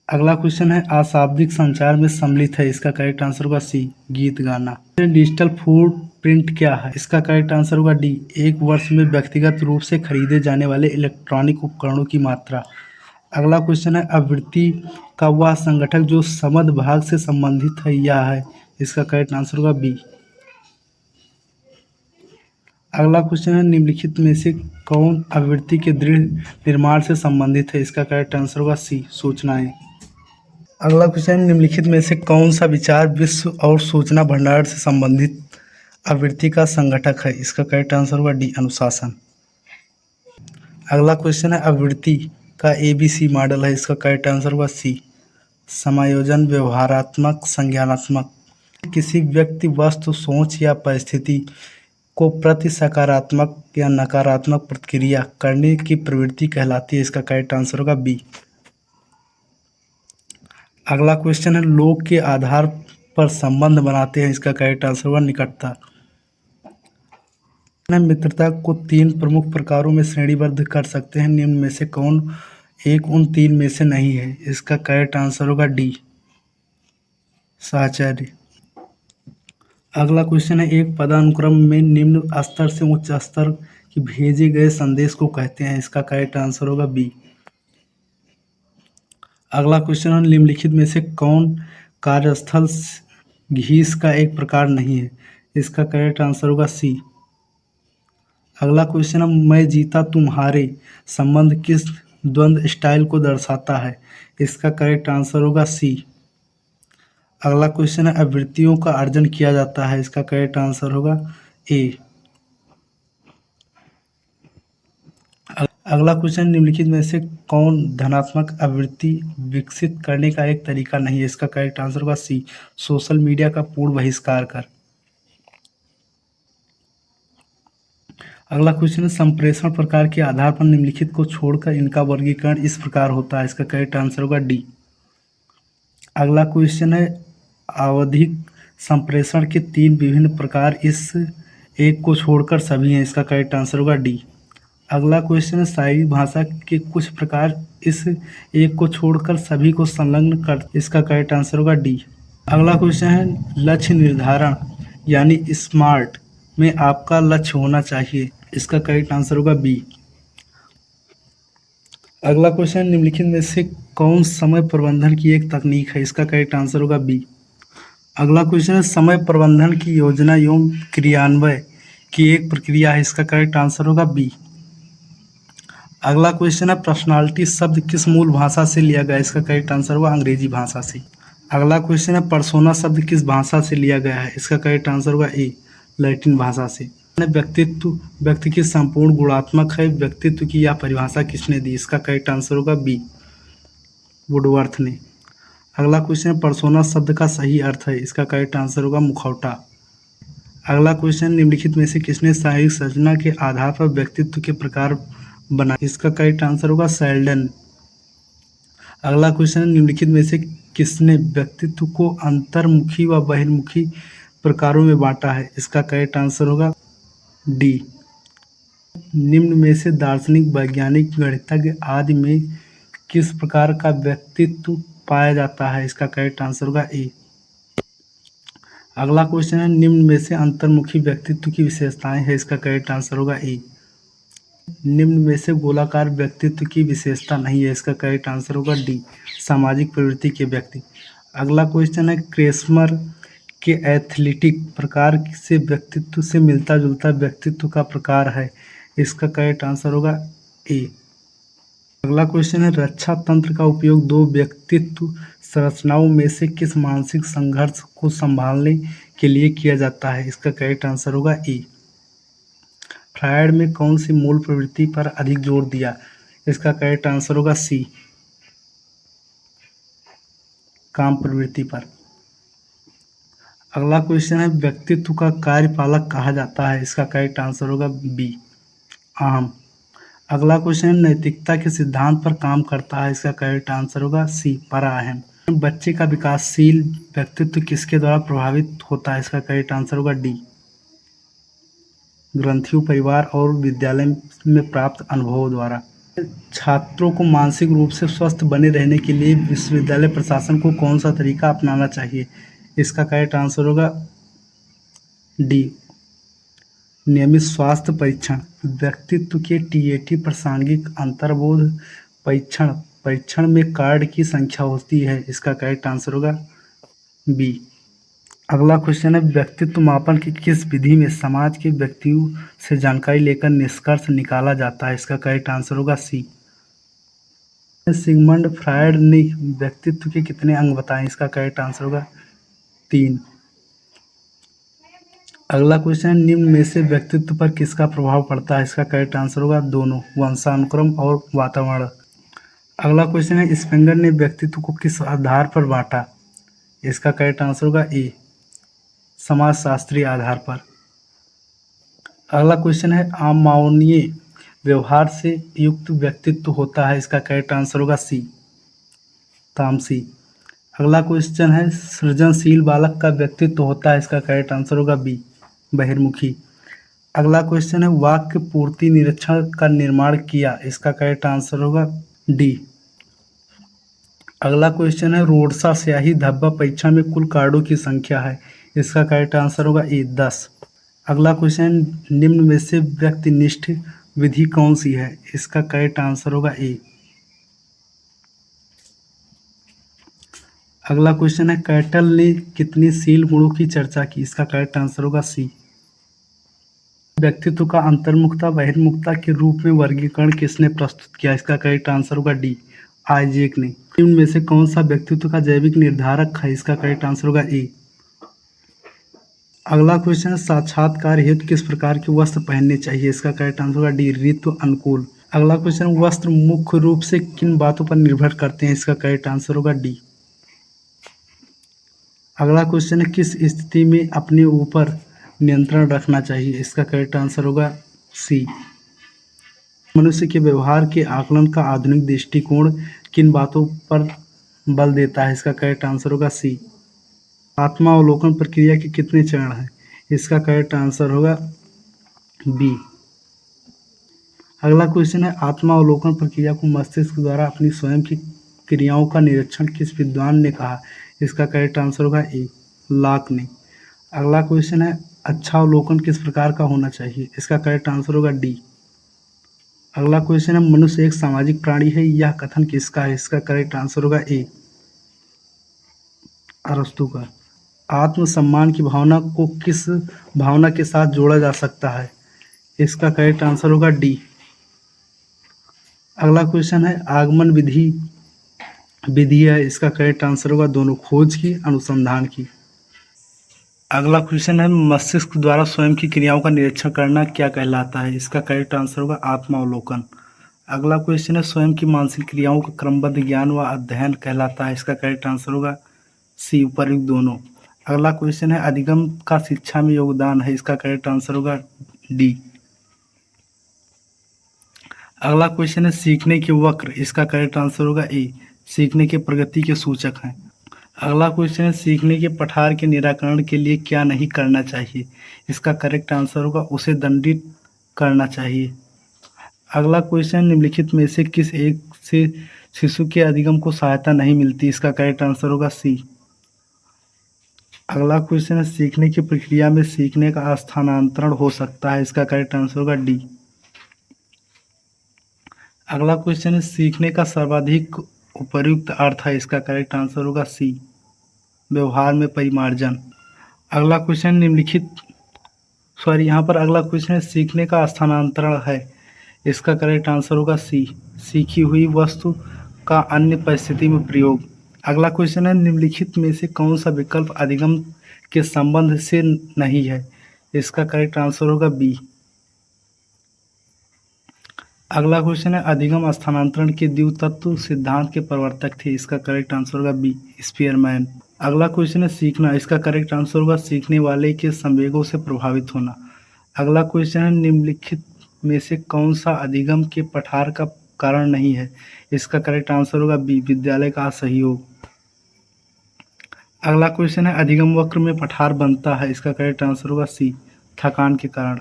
A: अगला क्वेश्चन है अशाब्दिक संचार में सम्मिलित है, इसका करेक्ट आंसर होगा सी, गीत गाना। डिजिटल फुटप्रिंट क्या है, इसका करेक्ट आंसर होगा डी, एक वर्ष में व्यक्तिगत रूप से खरीदे जाने वाले इलेक्ट्रॉनिक उपकरणों की मात्रा। अगला क्वेश्चन है आवृत्ति का वह संघटक जो समद भाग से संबंधित है यह है। इसका करेक्ट आंसर होगा बी। अगला क्वेश्चन है निम्नलिखित में से कौन आवृत्ति के दृढ़ निर्माण से संबंधित है। इसका करेक्ट आंसर होगा सी सूचनाएं। अगला क्वेश्चन निम्नलिखित में से कौन सा विचार विश्व और सूचना भंडार से संबंधित आवृत्ति का संघटक है। इसका करेक्ट आंसर होगा डी अनुशासन। अगला क्वेश्चन है आवृत्ति का एबीसी मॉडल है। इसका करेक्ट आंसर होगा सी समायोजन व्यवहारात्मक संज्ञानात्मक। किसी व्यक्ति वस्तु सोच या परिस्थिति को प्रति सकारात्मक या नकारात्मक प्रतिक्रिया करने की प्रवृत्ति कहलाती है। इसका करेक्ट आंसर होगा बी। अगला क्वेश्चन है लोग के आधार पर संबंध बनाते हैं। इसका करेक्ट आंसर होगा निकटता। मित्रता को तीन प्रमुख प्रकारों में श्रेणीबद्ध कर सकते हैं, निम्न में से कौन एक उन तीन में से नहीं है। इसका करेक्ट आंसर होगा डी साहचर्य। अगला क्वेश्चन है एक पदानुक्रम में निम्न स्तर से उच्च स्तर की भेजे गए संदेश को कहते हैं। इसका करेक्ट आंसर होगा बी। अगला क्वेश्चन है निम्नलिखित में से कौन कार्यस्थल घीस का एक प्रकार नहीं है। इसका करेक्ट आंसर होगा सी। अगला क्वेश्चन है मैं जीता तुम्हारे संबंध किस द्वंद्व स्टाइल को दर्शाता है। इसका करेक्ट आंसर होगा सी। अगला क्वेश्चन है आवृत्तियों का अर्जन किया जाता है। इसका करेक्ट आंसर होगा ए। अगला क्वेश्चन निम्नलिखित में से कौन धनात्मक आवृत्ति विकसित करने का एक तरीका नहीं है। इसका करेक्ट आंसर होगा सी सोशल मीडिया का पूर्ण बहिष्कार कर। अगला क्वेश्चन है संप्रेषण प्रकार के आधार पर निम्नलिखित को छोड़कर इनका वर्गीकरण इस प्रकार होता है। इसका करेक्ट आंसर होगा डी। अगला क्वेश्चन है आवधिक संप्रेषण के तीन विभिन्न प्रकार इस एक को छोड़कर सभी हैं। इसका करेक्ट आंसर होगा डी। अगला क्वेश्चन है शायरी भाषा के कुछ प्रकार इस एक को छोड़कर सभी को संलग्न कर। इसका करेक्ट आंसर होगा डी। अगला क्वेश्चन है लक्ष्य निर्धारण यानी स्मार्ट में आपका लक्ष्य होना चाहिए। इसका करेक्ट आंसर होगा बी। अगला क्वेश्चन निम्नलिखित में से कौन समय प्रबंधन की एक तकनीक है। इसका करेक्ट आंसर होगा बी। अगला क्वेश्चन है समय प्रबंधन की योजना एवं क्रियान्वयन की एक प्रक्रिया है। इसका करेक्ट आंसर होगा बी। अगला क्वेश्चन है पर्सनालिटी शब्द किस मूल भाषा से लिया गया। इसका करेक्ट आंसर होगा अंग्रेजी भाषा से। अगला क्वेश्चन है पर्सोना शब्द किस भाषा से लिया गया है। इसका करेक्ट आंसर होगा ए लैटिन भाषा से। व्यक्तित्व व्यक्ति की संपूर्ण गुणात्मक है। व्यक्तित्व की यह परिभाषा किसने दी। इसका करेक्ट आंसर होगा बी वुडवर्थ ने। अगला क्वेश्चन पर्सोना शब्द का सही अर्थ है। इसका करेक्ट आंसर होगा मुखौटा। अगला क्वेश्चन निम्नलिखित में से किसने शारीरिक संरचना के आधार पर व्यक्तित्व के प्रकार बना। इसका करेक्ट आंसर होगा सेल्डन। अगला क्वेश्चन निम्नलिखित में से किसने व्यक्तित्व को अंतर्मुखी व बहिर्मुखी प्रकारों में बांटा है। इसका करेक्ट आंसर होगा डी। निम्न में से दार्शनिक वैज्ञानिक गणितज्ञ आदि में किस प्रकार का व्यक्तित्व पाया जाता है। इसका करेक्ट आंसर होगा ए। अगला क्वेश्चन है निम्न में से अंतर्मुखी व्यक्तित्व की विशेषताएं है। इसका करेक्ट आंसर होगा ए। निम्न में से गोलाकार व्यक्तित्व की विशेषता नहीं है। इसका करेक्ट आंसर होगा डी सामाजिक प्रवृत्ति के व्यक्ति। अगला क्वेश्चन है क्रेस्मर के एथलेटिक प्रकार से व्यक्तित्व से मिलता जुलता व्यक्तित्व का प्रकार है। इसका करेक्ट आंसर होगा ए। अगला क्वेश्चन है रक्षा तंत्र का उपयोग दो व्यक्तित्व संरचनाओं में से किस मानसिक संघर्ष को संभालने के लिए किया जाता है। इसका करेक्ट आंसर होगा ए। फ्रायड में कौन सी मूल प्रवृत्ति पर अधिक जोर दिया। इसका करेक्ट आंसर होगा सी काम प्रवृत्ति पर। अगला क्वेश्चन है व्यक्तित्व का कार्यपालक कहा जाता है। इसका करेक्ट आंसर होगा बी अहम। अगला क्वेश्चन है नैतिकता के सिद्धांत पर काम करता है। इसका करेक्ट आंसर होगा सी पराअहम। बच्चे का विकासशील व्यक्तित्व किसके द्वारा प्रभावित होता है। इसका करेक्ट आंसर होगा डी ग्रंथियों परिवार और विद्यालय में प्राप्त अनुभवों द्वारा। छात्रों को मानसिक रूप से स्वस्थ बने रहने के लिए विश्वविद्यालय प्रशासन को कौन सा तरीका अपनाना चाहिए। इसका करेक्ट आंसर होगा डी नियमित स्वास्थ्य परीक्षण। व्यक्तित्व के टीएटी प्रासंगिक अंतर्बोध परीक्षण परीक्षण में कार्ड की संख्या होती है, इसका करेक्ट आंसर होगा बी। अगला क्वेश्चन है, व्यक्तित्व मापन की किस विधि में समाज के व्यक्तियों से जानकारी लेकर निष्कर्ष निकाला जाता है, इसका करेक्ट आंसर होगा सी। सिगमंड फ्रायड ने व्यक्तित्व के कितने अंग बताए, इसका करेक्ट आंसर होगा 3। अगला क्वेश्चन, निम्न में से व्यक्तित्व पर किसका प्रभाव पड़ता है, इसका करेक्ट आंसर होगा दोनों, वंशानुक्रम और वातावरण। अगला क्वेश्चन है, स्पेंगर ने व्यक्तित्व को किस आधार पर बांटा, इसका करेक्ट आंसर होगा ए, समाजशास्त्रीय आधार पर। अगला क्वेश्चन है, अमानवीय व्यवहार से युक्त व्यक्तित्व होता है, इसका करेक्ट आंसर होगा सी, तामसी। अगला क्वेश्चन है, सृजनशील बालक का व्यक्तित्व होता है, इसका करेक्ट आंसर होगा बी, बहिर्मुखी। अगला क्वेश्चन है, वाक्य पूर्ति निरीक्षण का निर्माण किया, इसका करेक्ट आंसर होगा डी। अगला क्वेश्चन है, रोडसा स्याही धब्बा परीक्षण में कुल कार्डों की संख्या है, इसका करेक्ट आंसर होगा ए, 10। अगला क्वेश्चन, निम्न में से व्यक्तिनिष्ठ विधि कौन सी है, इसका करेक्ट आंसर होगा ए। अगला क्वेश्चन है, कैटल ने कितनी शील गुणों की चर्चा की, इसका करेक्ट आंसर होगा सी। व्यक्तित्व का अंतर्मुखता बहिर्मुखता के रूप में वर्गीकरण किसने प्रस्तुत किया, इसका करेक्ट आंसर होगा डी, आइजैक ने। इनमें से कौन सा व्यक्तित्व का जैविक निर्धारक है, इसका करेक्ट आंसर होगा ए। अगला क्वेश्चन है, साक्षात्कार हेतु किस प्रकार के वस्त्र पहनने चाहिए, इसका करेक्ट आंसर होगा डी, ऋतु अनुकूल। अगला क्वेश्चन, वस्त्र मुख्य रूप से किन बातों पर निर्भर करते हैं, इसका करेक्ट आंसर होगा डी। अगला क्वेश्चन है, किस स्थिति में अपने ऊपर नियंत्रण रखना चाहिए, इसका करेक्ट आंसर होगा सी। मनुष्य के व्यवहार के आकलन का आधुनिक दृष्टिकोण किन बातों पर बल देता है, इसका करेक्ट आंसर होगा सी। आत्मावलोकन प्रक्रिया के कितने चरण हैं, इसका करेक्ट आंसर होगा बी। अगला क्वेश्चन है, आत्मावलोकन प्रक्रिया को मस्तिष्क द्वारा अपनी स्वयं की क्रियाओं का निरीक्षण किस विद्वान ने कहा, इसका करेक्ट आंसर होगा ए, लॉक ने। अगला क्वेश्चन है, अच्छा अवलोकन किस प्रकार का होना चाहिए, इसका करेक्ट आंसर होगा डी। अगला क्वेश्चन है, मनुष्य एक सामाजिक प्राणी है, यह कथन किसका है, इसका करेक्ट आंसर होगा ए, अरस्तू का। आत्मसम्मान की भावना को किस भावना के साथ जोड़ा जा सकता है, इसका करेक्ट आंसर होगा डी। अगला क्वेश्चन है, आगमन विधि है, इसका करेक्ट आंसर होगा दोनों, खोज की, अनुसंधान की। अगला क्वेश्चन है, मस्तिष्क द्वारा स्वयं की क्रियाओं का निरीक्षण करना क्या कहलाता है, इसका करेक्ट आंसर होगा आत्मावलोकन। अगला क्वेश्चन है, स्वयं की मानसिक क्रियाओं का क्रमबद्ध ज्ञान व अध्ययन कहलाता है, इसका करेक्ट आंसर होगा सी, उपर्युक्त दोनों। अगला क्वेश्चन है, अधिगम का शिक्षा में योगदान है, इसका करेक्ट आंसर होगा डी। अगला क्वेश्चन है, सीखने के वक्र, इसका करेक्ट आंसर होगा ए, सीखने के प्रगति के सूचक हैं। अगला क्वेश्चन है, सीखने के पठार के निराकरण के लिए क्या नहीं करना चाहिए, इसका करेक्ट आंसर होगा उसे दंडित करना चाहिए। अगला क्वेश्चन, निम्नलिखित में से किस एक से शिशु के अधिगम को सहायता नहीं मिलती, इसका करेक्ट आंसर होगा सी। अगला क्वेश्चन है, सीखने की प्रक्रिया में सीखने का स्थानांतरण हो सकता है, इसका करेक्ट आंसर होगा डी। अगला क्वेश्चन है, सीखने का सर्वाधिक उपयुक्त अर्थ है, इसका करेक्ट आंसर होगा सी, व्यवहार में परिमार्जन। अगला क्वेश्चन, यहाँ पर अगला क्वेश्चन है, सीखने का स्थानांतरण है, इसका करेक्ट आंसर होगा सी, सीखी हुई वस्तु का अन्य परिस्थिति में प्रयोग। अगला क्वेश्चन है, निम्नलिखित में से कौन सा विकल्प अधिगम के संबंध से नहीं है, इसका करेक्ट आंसर होगा बी। अगला क्वेश्चन है, अधिगम स्थानांतरण के द्वितत्व सिद्धांत के प्रवर्तक थे, इसका करेक्ट आंसर होगा बी, स्पीयरमैन। अगला क्वेश्चन है, सीखना, इसका करेक्ट आंसर होगा सीखने वाले के संवेगों से प्रभावित होना। अगला क्वेश्चन है, निम्नलिखित में से कौन सा अधिगम के पठार का कारण नहीं है, इसका करेक्ट आंसर होगा बी, विद्यालय का असहयोग। अगला क्वेश्चन है, अधिगम वक्र में पठार बनता है, इसका करेक्ट आंसर होगा सी, थकान के कारण।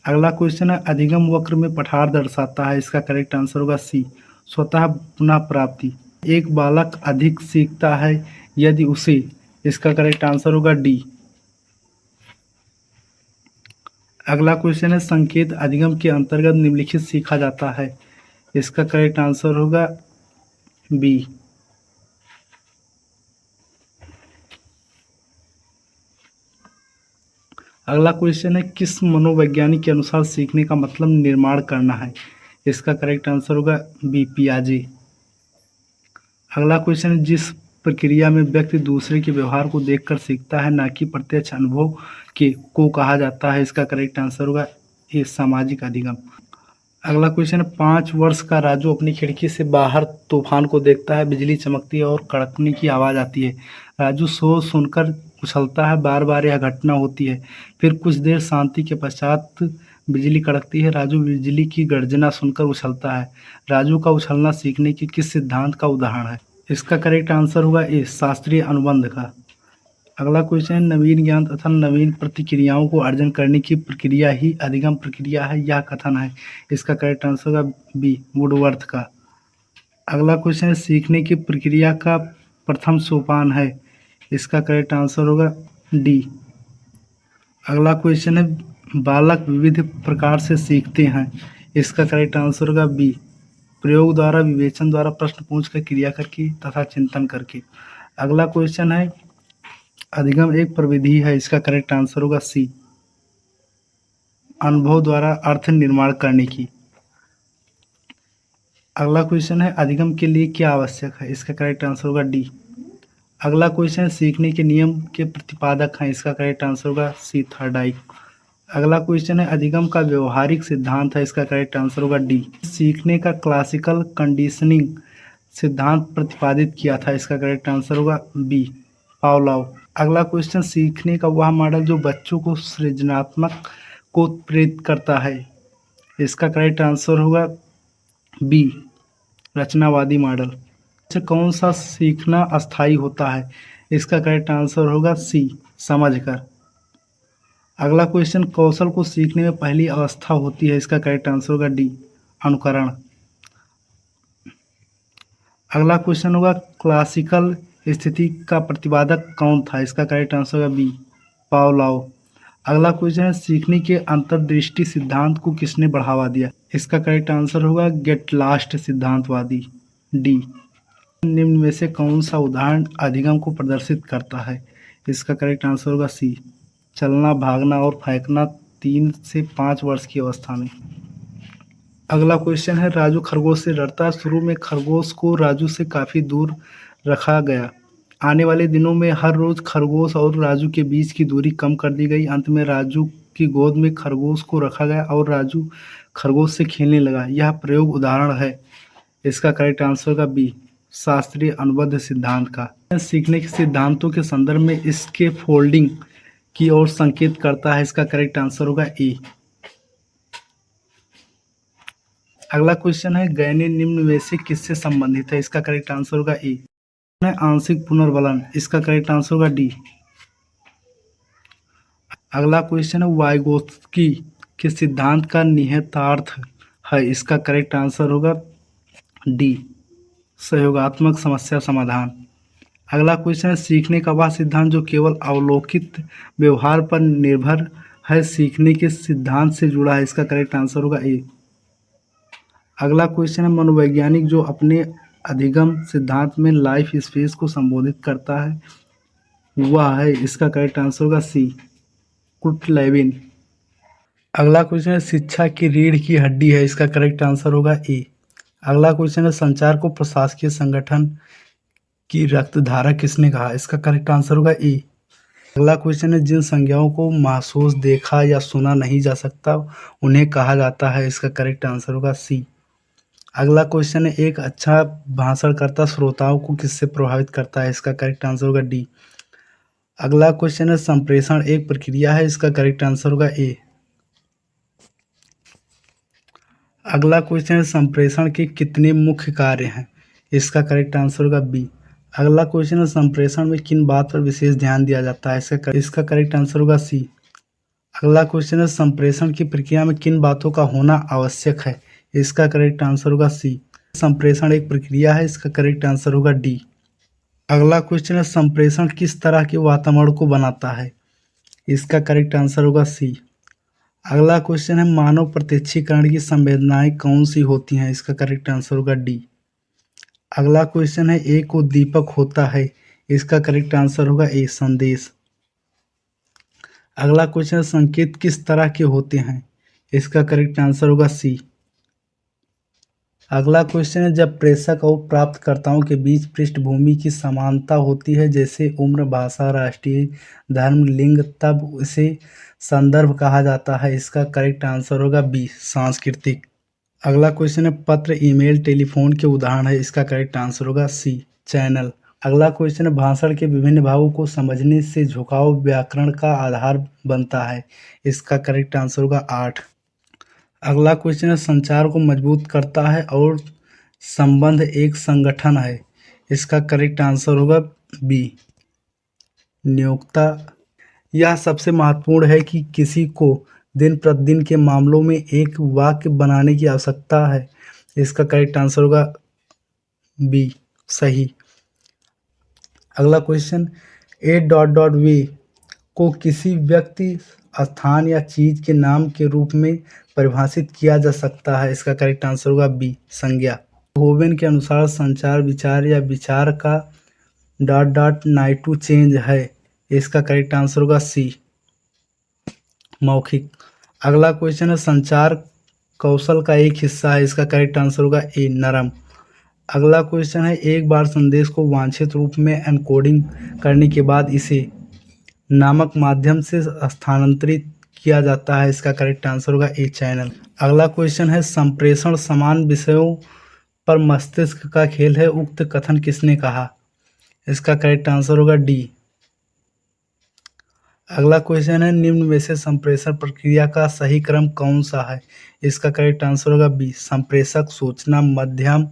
A: अगला क्वेश्चन है, अधिगम वक्र में पठार दर्शाता है, इसका करेक्ट आंसर होगा सी, स्वतः पुनः प्राप्ति। एक बालक अधिक सीखता है यदि उसे, इसका करेक्ट आंसर होगा डी। अगला क्वेश्चन है, संकेत अधिगम के अंतर्गत निम्नलिखित सीखा जाता है, इसका करेक्ट आंसर होगा बी। अगला क्वेश्चन है, किस मनोवैज्ञानिक के अनुसार सीखने का मतलब निर्माण करना है? इसका करेक्ट आंसर होगा बी, पियाजे। अगला क्वेश्चन है, जिस प्रक्रिया में व्यक्ति दूसरे के व्यवहार को देखकर सीखता है, ना कि प्रत्यक्ष अनुभव के को कहा जाता है? इसका करेक्ट आंसर होगा ए, सामाजिक अधिगम। अगला क्वेश्चन है, 5 वर्ष का राजू अपनी खिड़की से बाहर तूफान को देखता है, बिजली चमकती है और कड़कने की आवाज़ आती है। राजू शोर सुनकर उछलता है, बार बार यह घटना होती है। फिर कुछ देर शांति के पश्चात बिजली कड़कती है, राजू बिजली की गर्जना सुनकर उछलता है। राजू का उछलना सीखने के किस सिद्धांत का उदाहरण है? इसका करेक्ट आंसर होगा ए, शास्त्रीय अनुबंध का। अगला क्वेश्चन है, नवीन ज्ञान तथा नवीन प्रतिक्रियाओं को अर्जन करने की प्रक्रिया ही अधिगम प्रक्रिया है, यह कथन है। इसका करेक्ट आंसर होगा बी, वुडवर्थ का। अगला क्वेश्चन है, सीखने की प्रक्रिया का प्रथम सोपान है। इसका करेक्ट आंसर होगा डी। अगला क्वेश्चन है, बालक विविध प्रकार से सीखते हैं। इसका करेक्ट आंसर होगा बी, प्रयोग द्वारा, विवेचन द्वारा, प्रश्न पूछकर, क्रिया करके तथा चिंतन करके। अगला क्वेश्चन है, अधिगम एक प्रविधि है। इसका करेक्ट आंसर होगा सी, अनुभव द्वारा अर्थ निर्माण करने की। अगला क्वेश्चन है, अधिगम के लिए क्या आवश्यक है? इसका करेक्ट आंसर होगा डी। अगला क्वेश्चन है, सीखने के नियम के प्रतिपादक हैं। इसका करेक्ट आंसर होगा सी, थर्डाइक। अगला क्वेश्चन है, अधिगम का व्यवहारिक सिद्धांत है। इसका करेक्ट आंसर होगा डी। सीखने का क्लासिकल कंडीशनिंग सिद्धांत प्रतिपादित किया था। इसका करेक्ट आंसर होगा बी, पावलोव। अगला क्वेश्चन, सीखने का वह मॉडल जो बच्चों को सृजनात्मक को प्रेरित करता है। इसका करेक्ट आंसर होगा बी, रचनावादी मॉडल। अच्छा, कौन सा सीखना अस्थायी होता है? इसका करेक्ट आंसर होगा सी, समझकर। अगला क्वेश्चन, कौशल को सीखने में पहली अवस्था होती है। इसका करेक्ट आंसर होगा डी, अनुकरण। अगला क्वेश्चन होगा, क्लासिकल स्थिति का प्रतिपादक कौन था? इसका करेक्ट आंसर होगा बी, पावलोव। अगला क्वेश्चन है, सीखने के अंतर्दृष्टि सिद्धांत को किसने बढ़ावा दिया? इसका करेक्ट आंसर होगा गेट लास्ट सिद्धांतवादी, डी। निम्न में से कौन सा उदाहरण अधिगम को प्रदर्शित करता है? इसका करेक्ट आंसर होगा सी, चलना, भागना और फेंकना 3 से 5 वर्ष की अवस्था में। अगला क्वेश्चन है, राजू खरगोश से डरता है। शुरू में खरगोश को राजू से काफ़ी दूर रखा गया। आने वाले दिनों में हर रोज़ खरगोश और राजू के बीच की दूरी कम कर दी गई। अंत में राजू की गोद में खरगोश को रखा गया और राजू खरगोश से खेलने लगा। यह प्रयोग उदाहरण है। इसका करेक्ट आंसर होगा बी, शास्त्रीय अनुबंध सिद्धांत का। सीखने के सिद्धांतों के संदर्भ में इसके फोल्डिंग की ओर संकेत करता है। इसका करेक्ट आंसर होगा ए। अगला क्वेश्चन है, गैने निम्न में से किससे संबंधित है? इसका करेक्ट आंसर होगा ए, आंशिक पुनर्बलन। इसका करेक्ट आंसर होगा डी। अगला क्वेश्चन है, वाइगोत्स्की के सिद्धांत का निहितार्थ है। इसका करेक्ट आंसर होगा डी, सहयोगात्मक समस्या समाधान। अगला क्वेश्चन है, सीखने का वह सिद्धांत जो केवल अवलोकित व्यवहार पर निर्भर है, सीखने के सिद्धांत से जुड़ा है। इसका करेक्ट आंसर होगा ए। अगला क्वेश्चन है, मनोवैज्ञानिक जो अपने अधिगम सिद्धांत में लाइफ स्पेस को संबोधित करता है वह है। इसका करेक्ट आंसर होगा सी, कुर्ट लेविन। अगला क्वेश्चन है, शिक्षा की रीढ़ की हड्डी है। इसका करेक्ट आंसर होगा ए। अगला क्वेश्चन है, संचार को प्रशासकीय संगठन की रक्तधारा किसने कहा? इसका करेक्ट आंसर होगा ए। अगला क्वेश्चन है, जिन संज्ञाओं को महसूस, देखा या सुना नहीं जा सकता उन्हें कहा जाता है। इसका करेक्ट आंसर होगा सी। अगला क्वेश्चन है, एक अच्छा भाषणकर्ता श्रोताओं को किससे प्रभावित करता है? इसका करेक्ट आंसर होगा डी। अगला क्वेश्चन है, संप्रेषण एक प्रक्रिया है। इसका करेक्ट आंसर होगा ए। अगला क्वेश्चन है, संप्रेषण के कितने मुख्य कार्य हैं? इसका करेक्ट आंसर होगा बी। अगला क्वेश्चन है, संप्रेषण में किन बात पर विशेष ध्यान दिया जाता है? इसका करेक्ट आंसर होगा सी। अगला क्वेश्चन है, संप्रेषण की प्रक्रिया में किन बातों का होना आवश्यक है? इसका करेक्ट आंसर होगा सी। संप्रेषण एक प्रक्रिया है। इसका करेक्ट आंसर होगा डी। अगला क्वेश्चन है, संप्रेषण किस तरह के वातावरण को बनाता है? इसका करेक्ट आंसर होगा सी। अगला क्वेश्चन है, मानव प्रत्यक्षीकरण की संवेदनाएं कौन सी होती हैं? इसका करेक्ट आंसर होगा डी, अगला क्वेश्चन है एक उद्दीपक होता है, इसका करेक्ट आंसर होगा ए संदेश। अगला क्वेश्चन संकेत किस तरह के होते हैं, इसका करेक्ट आंसर होगा सी। अगला क्वेश्चन है जब प्रेषक और प्राप्तकर्ताओं के बीच पृष्ठभूमि की समानता होती है जैसे उम्र, भाषा, राष्ट्रीय धर्म, लिंग, तब इसे संदर्भ कहा जाता है, इसका करेक्ट आंसर होगा बी सांस्कृतिक। अगला क्वेश्चन है पत्र, ईमेल, टेलीफोन के उदाहरण है, इसका करेक्ट आंसर होगा सी चैनल। अगला क्वेश्चन है भाषण के विभिन्न भागों को समझने से झुकाव व्याकरण का आधार बनता है, इसका करेक्ट आंसर होगा 8। अगला क्वेश्चन है संचार को मजबूत करता है और संबंध एक संगठन है, इसका करेक्ट आंसर होगा बी नियोक्ता। यह सबसे महत्वपूर्ण है कि किसी को दिन प्रतिदिन के मामलों में एक वाक्य बनाने की आवश्यकता है, इसका करेक्ट आंसर होगा बी सही। अगला क्वेश्चन ए डॉट डॉट वे को किसी व्यक्ति, स्थान या चीज के नाम के रूप में परिभाषित किया जा सकता है, इसका करेक्ट आंसर होगा बी संज्ञा। होवेन के अनुसार संचार विचार या विचार का डॉट डॉट नाइटू चेंज है, इसका करेक्ट आंसर होगा सी मौखिक। अगला क्वेश्चन है संचार कौशल का एक हिस्सा है, इसका करेक्ट आंसर होगा ए नरम। अगला क्वेश्चन है एक बार संदेश को वांछित रूप में एनकोडिंग करने के बाद इसे नामक माध्यम से स्थानांतरित किया जाता है, इसका करेक्ट आंसर होगा ए चैनल। अगला क्वेश्चन है संप्रेषण समान विषयों पर मस्तिष्क का खेल है, उक्त कथन किसने कहा, इसका करेक्ट आंसर होगा डी। अगला क्वेश्चन है निम्न में से संप्रेषण प्रक्रिया का सही क्रम कौन सा है, इसका करेक्ट आंसर होगा बी संप्रेषक, सूचना, मध्यम,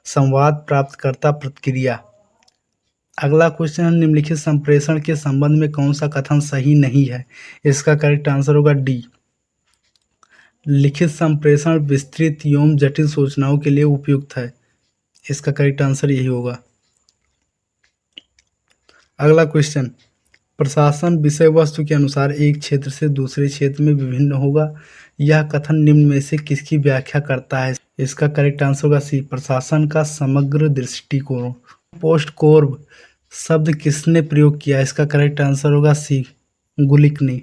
A: संवाद, प्राप्तकर्ता, प्रतिक्रिया। अगला क्वेश्चन है निम्नलिखित संप्रेषण के संबंध में कौन सा कथन सही नहीं है, इसका करेक्ट आंसर होगा डी लिखित संप्रेषण विस्तृत एवं जटिल सूचनाओं के लिए उपयुक्त है, इसका करेक्ट आंसर यही होगा। अगला क्वेश्चन प्रशासन विषय वस्तु के अनुसार एक क्षेत्र से दूसरे क्षेत्र में विभिन्न होगा, यह कथन निम्न में से किसकी व्याख्या करता है, इसका करेक्ट आंसर होगा सी प्रशासन का समग्र दृष्टिकोण। पोस्ट कोर्ब शब्द किसने प्रयोग किया, इसका करेक्ट आंसर होगा सी गुलिक ने।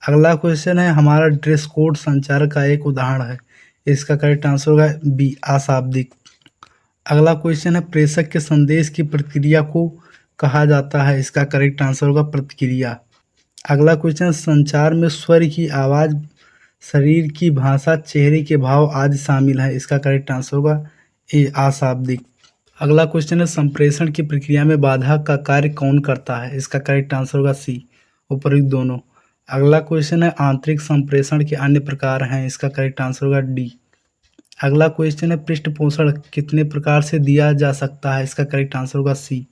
A: अगला क्वेश्चन है हमारा ड्रेस कोड संचार का एक उदाहरण है, इसका करेक्ट आंसर होगा बी अशाब्दिक। अगला क्वेश्चन है प्रेषक के संदेश की प्रतिक्रिया को कहा जाता है, इसका करेक्ट आंसर होगा प्रतिक्रिया। अगला क्वेश्चन संचार में स्वर की आवाज़, शरीर की भाषा, चेहरे के भाव आदि शामिल है, इसका करेक्ट आंसर होगा ए अशाब्दिक। अगला क्वेश्चन है संप्रेषण की प्रक्रिया में बाधा का कार्य कौन करता है, इसका करेक्ट आंसर होगा सी उपयुक्त दोनों। अगला क्वेश्चन है आंतरिक संप्रेषण के अन्य प्रकार हैं, इसका करेक्ट आंसर होगा डी। अगला क्वेश्चन है पृष्ठ पोषण कितने प्रकार से दिया जा सकता है, इसका करेक्ट आंसर होगा सी।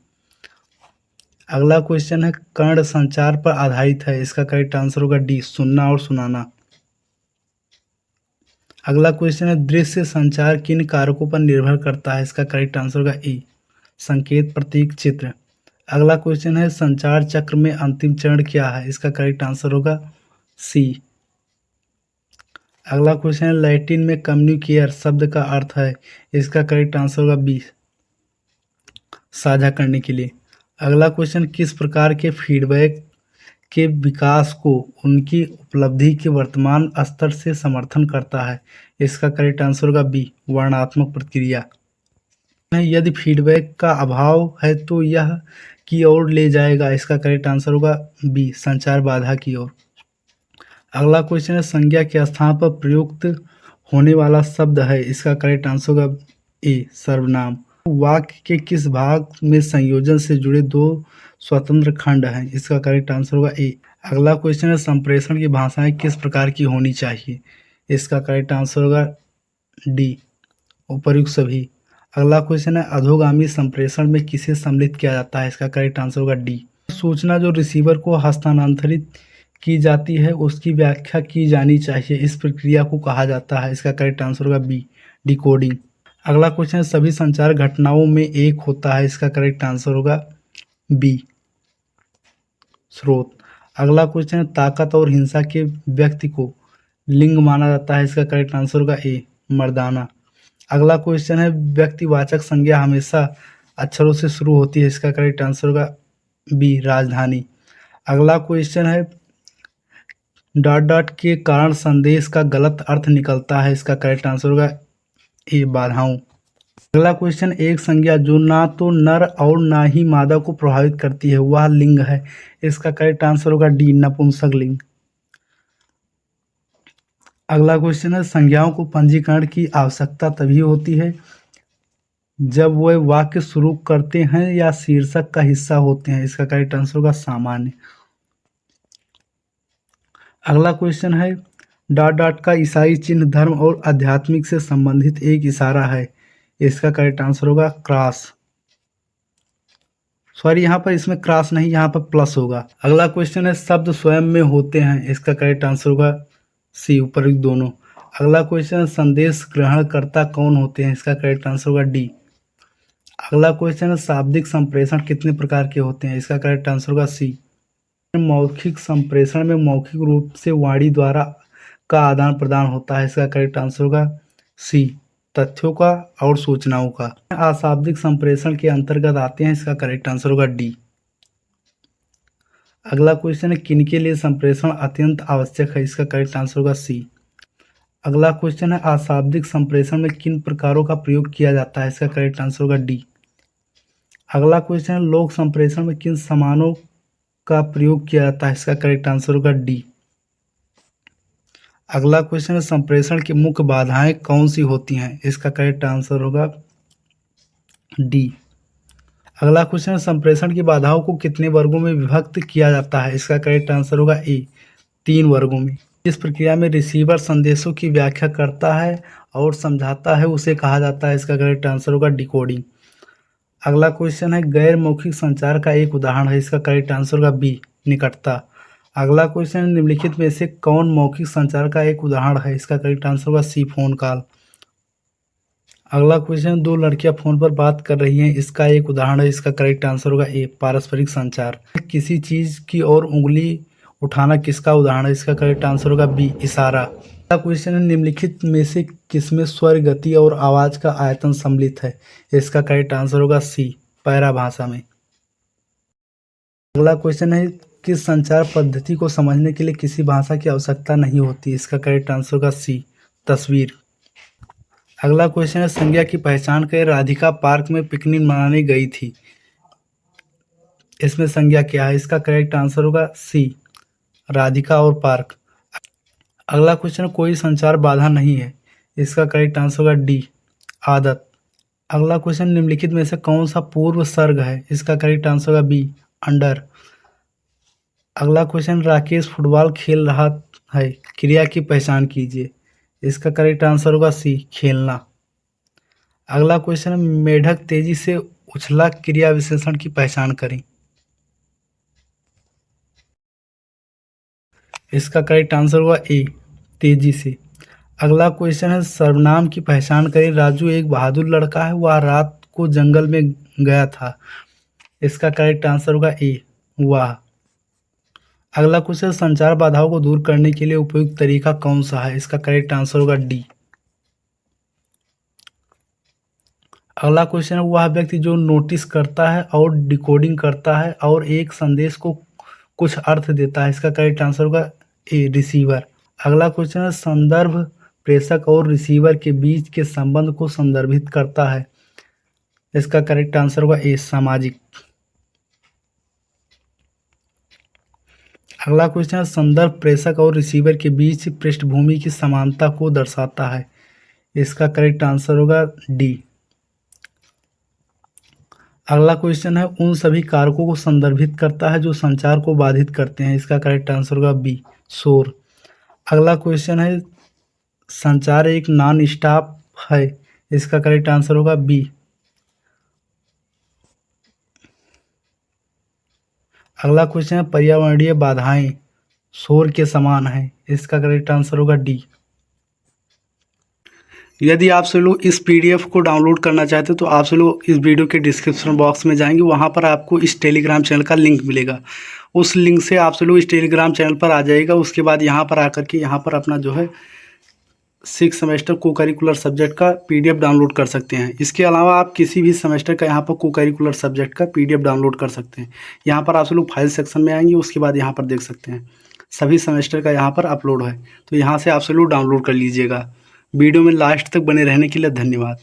A: अगला क्वेश्चन है कर्ण संचार पर आधारित है, इसका करेक्ट आंसर होगा डी सुनना और सुनाना। अगला क्वेश्चन है दृश्य संचार किन कारकों पर निर्भर करता है, इसका करेक्ट आंसर होगा ए संकेत, प्रतीक, चित्र। अगला क्वेश्चन है संचार चक्र में अंतिम चरण क्या है, इसका करेक्ट आंसर होगा सी। अगला क्वेश्चन है लैटिन में कम्युनिकेयर शब्द का अर्थ है, इसका करेक्ट आंसर होगा बी साझा करने के लिए। अगला क्वेश्चन किस प्रकार के फीडबैक के विकास को उनकी उपलब्धि के वर्तमान स्तर से समर्थन करता है, इसका करेक्ट आंसर होगा बी वर्णनात्मक प्रतिक्रिया। यदि फीडबैक का अभाव है तो यह की ओर ले जाएगा, इसका करेक्ट आंसर होगा बी संचार बाधा की ओर। अगला क्वेश्चन है संज्ञा के स्थान पर प्रयुक्त होने वाला शब्द है, इसका करेक्ट आंसर होगा ए सर्वनाम। वाक्य के किस भाग में संयोजन से जुड़े दो स्वतंत्र खंड हैं, इसका करेक्ट आंसर होगा ए। अगला क्वेश्चन है संप्रेषण की भाषाएं किस प्रकार की होनी चाहिए, इसका करेक्ट आंसर होगा डी उपर्युक्त सभी। अगला क्वेश्चन है अधोगामी संप्रेषण में किसे सम्मिलित किया जाता है, इसका करेक्ट आंसर होगा डी सूचना जो रिसीवर को हस्तांतरित की जाती है उसकी व्याख्या की जानी चाहिए, इस प्रक्रिया को कहा जाता है, इसका करेक्ट आंसर होगा बी डिकोडिंग। अगला क्वेश्चन है सभी संचार घटनाओं में एक होता है, इसका करेक्ट आंसर होगा बी स्रोत। अगला क्वेश्चन है ताकत और हिंसा के व्यक्ति को लिंग माना जाता है, इसका करेक्ट आंसर होगा ए मर्दाना। अगला क्वेश्चन है व्यक्तिवाचक संज्ञा हमेशा अक्षरों से शुरू होती है, इसका करेक्ट आंसर होगा बी राजधानी। अगला क्वेश्चन है डॉट डॉट के कारण संदेश का गलत अर्थ निकलता है, इसका करेक्ट आंसर होगा ए बाधाओं। अगला क्वेश्चन एक संज्ञा जो ना तो नर और ना ही मादा को प्रभावित करती है वह लिंग है, इसका करेक्ट आंसर होगा डी नपुंसक लिंग। अगला क्वेश्चन है संज्ञाओं को पंजीकरण की आवश्यकता तभी होती है जब वह वाक्य शुरू करते हैं या शीर्षक का हिस्सा होते हैं, इसका करेक्ट आंसर होगा सामान्य। अगला क्वेश्चन है डॉट डॉट का ईसाई चिन्ह धर्म और आध्यात्मिक से संबंधित एक इशारा है, इसका करेक्ट आंसर होगा क्रॉस। सॉरी, यहाँ पर इसमें क्रॉस नहीं, यहाँ पर प्लस होगा। अगला क्वेश्चन है शब्द स्वयं में होते हैं, इसका करेक्ट आंसर होगा सी ऊपर दोनों। अगला क्वेश्चन है संदेश ग्रहणकर्ता कौन होते हैं, इसका करेक्ट आंसर होगा डी। अगला क्वेश्चन है शाब्दिक संप्रेषण कितने प्रकार के होते हैं, इसका करेक्ट आंसर होगा सी। मौखिक संप्रेषण में मौखिक रूप से वाणी द्वारा का आदान प्रदान होता है, इसका करेक्ट आंसर होगा सी तथ्यों का और सूचनाओं का। अशाब्दिक संप्रेषण के अंतर्गत आते हैं, इसका करेक्ट आंसर होगा डी। अगला क्वेश्चन है किनके लिए संप्रेषण अत्यंत आवश्यक है, इसका करेक्ट आंसर होगा सी। अगला क्वेश्चन है अशाब्दिक संप्रेषण में किन प्रकारों का प्रयोग किया जाता है, इसका करेक्ट आंसर होगा डी। अगला क्वेश्चन है लोक संप्रेषण में किन समानों का प्रयोग किया जाता है, इसका करेक्ट आंसर होगा डी। अगला क्वेश्चन है संप्रेषण की मुख्य बाधाएं कौन सी होती हैं, इसका करेक्ट आंसर होगा डी। अगला क्वेश्चन है संप्रेषण की बाधाओं को कितने वर्गों में विभक्त किया जाता है, इसका करेक्ट आंसर होगा ए 3 वर्गों में। इस प्रक्रिया में रिसीवर संदेशों की व्याख्या करता है और समझाता है उसे कहा जाता है, इसका करेक्ट आंसर होगा डिकोडिंग। अगला क्वेश्चन है गैर मौखिक संचार का एक उदाहरण है, इसका करेक्ट आंसर होगा बी निकटता। अगला क्वेश्चन निम्नलिखित में से कौन मौखिक संचार का एक उदाहरण है, इसका करेक्ट आंसर होगा सी फोन कॉल। अगला क्वेश्चन दो लड़कियां फोन पर बात कर रही हैं, इसका एक उदाहरण है, इसका करेक्ट आंसर होगा ए पारस्परिक संचार। किसी चीज की ओर उंगली उठाना किसका उदाहरण है, इसका करेक्ट आंसर होगा बी इशारा। अगला क्वेश्चन है निम्नलिखित में से किसमें स्वर गति और आवाज का आयतन सम्मिलित है, इसका करेक्ट आंसर होगा सी पैरा भाषा में। अगला क्वेश्चन है किस संचार पद्धति को समझने के लिए किसी भाषा की आवश्यकता नहीं होती, इसका करेक्ट आंसर होगा सी तस्वीर। अगला क्वेश्चन है संज्ञा की पहचान कर राधिका पार्क में पिकनिक मनाने गई थी, इसमें संज्ञा क्या है, इसका करेक्ट आंसर होगा सी राधिका और पार्क। अगला क्वेश्चन कोई संचार बाधा नहीं है, इसका करेक्ट आंसर होगा डी आदत। अगला क्वेश्चन निम्नलिखित में से कौन सा पूर्व सर्ग है, इसका करेक्ट आंसर होगा बी अंडर। अगला क्वेश्चन राकेश फुटबॉल खेल रहा है, क्रिया की पहचान कीजिए, इसका करेक्ट आंसर होगा सी खेलना। अगला क्वेश्चन मेढक तेजी से उछला, क्रिया विशेषण की पहचान करें, इसका करेक्ट आंसर होगा ए तेजी से। अगला क्वेश्चन है सर्वनाम की पहचान करें, राजू एक बहादुर लड़का है, वह रात को जंगल में गया था, इसका करेक्ट आंसर होगा ए वाह। अगला क्वेश्चन संचार बाधाओं को दूर करने के लिए उपयुक्त तरीका कौन सा है, इसका करेक्ट आंसर होगा डी। अगला क्वेश्चन है वह व्यक्ति जो नोटिस करता है और डिकोडिंग करता है और एक संदेश को कुछ अर्थ देता है, इसका करेक्ट आंसर होगा ए रिसीवर। अगला क्वेश्चन है संदर्भ प्रेषक और रिसीवर के बीच के संबंध को संदर्भित करता है, इसका करेक्ट आंसर होगा ए सामाजिक। अगला क्वेश्चन है संदर्भ प्रेषक और रिसीवर के बीच पृष्ठभूमि की समानता को दर्शाता है, इसका करेक्ट आंसर होगा डी। अगला क्वेश्चन है उन सभी कारकों को संदर्भित करता है जो संचार को बाधित करते हैं, इसका करेक्ट आंसर होगा बी शोर। अगला क्वेश्चन है संचार एक नॉन स्टॉप है, इसका करेक्ट आंसर होगा बी। अगला क्वेश्चन है पर्यावरणीय बाधाएं शोर के समान है, इसका करेक्ट आंसर होगा डी। यदि आप सभी लोग इस पीडीएफ को डाउनलोड करना चाहते हो तो आप सभी लोग इस वीडियो के डिस्क्रिप्शन बॉक्स में जाएंगे, वहां पर आपको इस टेलीग्राम चैनल का लिंक मिलेगा, उस लिंक से आप सभी लोग इस टेलीग्राम चैनल पर आ जाएगा। उसके बाद यहाँ पर आकर के यहाँ पर अपना जो है सिक्स सेमेस्टर को करिकुलर सब्जेक्ट का पीडीएफ डाउनलोड कर सकते हैं। इसके अलावा आप किसी भी सेमेस्टर का यहाँ पर को करिकुलर सब्जेक्ट का पीडीएफ डाउनलोड कर सकते हैं। यहाँ पर आप लोग फाइल सेक्शन में आएंगे, उसके बाद यहाँ पर देख सकते हैं सभी सेमेस्टर का यहाँ पर अपलोड है, तो यहाँ से आप लोग डाउनलोड कर लीजिएगा। वीडियो में लास्ट तक बने रहने के लिए धन्यवाद।